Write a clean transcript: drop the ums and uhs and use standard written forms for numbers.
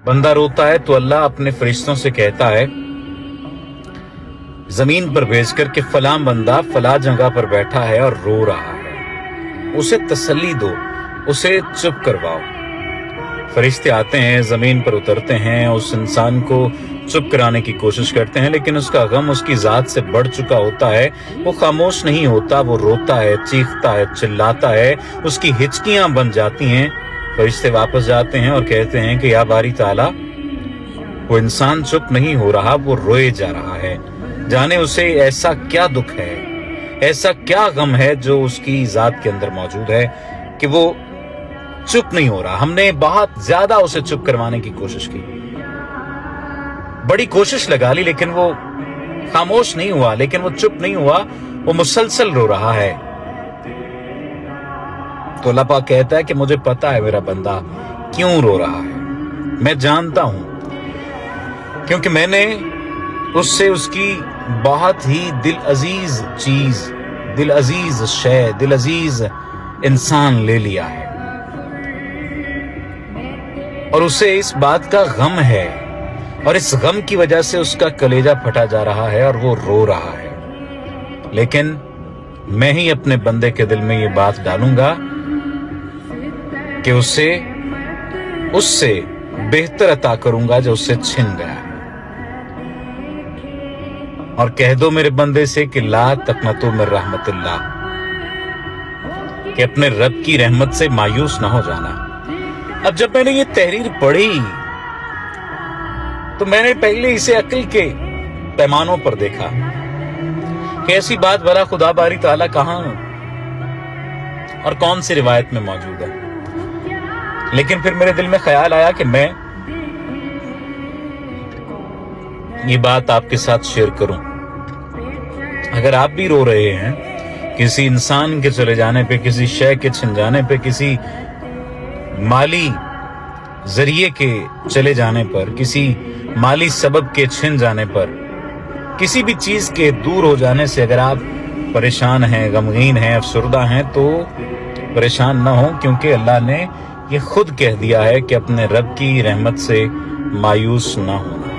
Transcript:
बंदा रोता है तो अल्लाह अपने फरिश्तों से कहता है जमीन पर भेजकर कि फलां बंदा फला जगह पर बैठा है और रो रहा है, उसे तसल्ली दो, उसे चुप करवाओ। फरिश्ते आते हैं, जमीन पर उतरते हैं, उस इंसान को चुप कराने की कोशिश करते हैं, लेकिन उसका गम उसकी जात से बढ़ चुका होता है। वो खामोश नहीं होता, वो रोता है, चीखता है, चिल्लाता है, उसकी हिचकियां बन जाती हैं। फरिश्ते वापस जाते हैं और कहते हैं कि या बारी ताला, वो इंसान चुप नहीं हो रहा, वो रोए जा रहा है। जाने उसे ऐसा क्या दुख है, ऐसा क्या गम है जो उसकी जात के अंदर मौजूद है कि वो चुप नहीं हो रहा। हमने बहुत ज्यादा उसे चुप करवाने की कोशिश की, बड़ी कोशिश लगा ली, लेकिन वो खामोश नहीं हुआ, लेकिन वो चुप नहीं हुआ, वो मुसलसल रो रहा है। तो अल्लाह पाक कहता है कि मुझे पता है मेरा बंदा क्यों रो रहा है, मैं जानता हूं, क्योंकि मैंने उससे उसकी बहुत ही दिल अजीज चीज, दिल अजीज शय, दिल अजीज इंसान ले लिया है, और उसे इस बात का गम है, और इस गम की वजह से उसका कलेजा फटा जा रहा है और वो रो रहा है। लेकिन मैं ही अपने बंदे के दिल में ये बात डालूंगा कि उससे बेहतर अता करूंगा जो उससे छिन गया है। और कह दो मेरे बंदे से कि ला तकनतु मिन रहमतिल्लाह, कि अपने रब की रहमत से मायूस ना हो जाना। अब जब मैंने ये तहरीर पढ़ी तो मैंने पहले इसे अक्ल के पैमानों पर देखा कि ऐसी बात भला खुदा बारी ताला कहां और कौन सी रिवायत में मौजूद है। लेकिन फिर मेरे दिल में ख्याल आया कि मैं ये बात आपके साथ शेयर करूं। अगर आप भी रो रहे हैं किसी इंसान के चले जाने पे, किसी शय के छिन जाने पे, किसी माली जरिए के चले जाने पर, किसी माली सबब के छिन जाने पर, किसी भी चीज के दूर हो जाने से अगर आप परेशान हैं, गमगीन हैं, अफसरदा हैं, तो परेशान ना हो, क्योंकि अल्लाह ने ये खुद कह दिया है कि अपने रब की रहमत से मायूस ना होना।